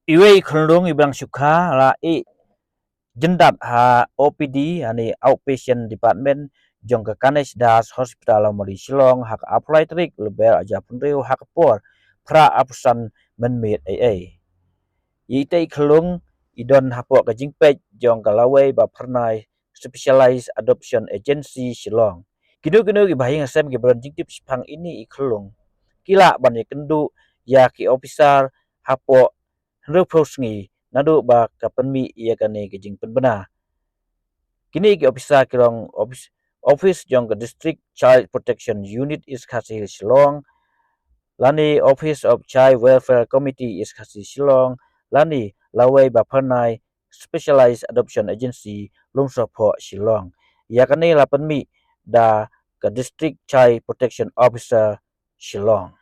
Iwe khlung ibang sukha la jendat ha OPD ani outpatient department jong ka Ganesh Das Hospital Amari Shillong hak apply trik leber aja punreu hak por pra apusan menmit ai. Yitei khlung idon hapo ka jingpej jong ka lawai ba pernai specialized adoption agency Shillong. Kinu ki bahing asem ki bron jingtip sipang ini ikhlung. Kila ban kendu ya ki officer hapo hendro prosngi nadu ba kapenmi ia kane kijing penbena. Kini ki officer kilong office jong ke district child protection unit is khasi Shillong lani office of child welfare committee is khasi Shillong lani lawai ba phanai specialized adoption agency lungsopo Shillong ia kane la penmi da ke district child protection officer Shillong.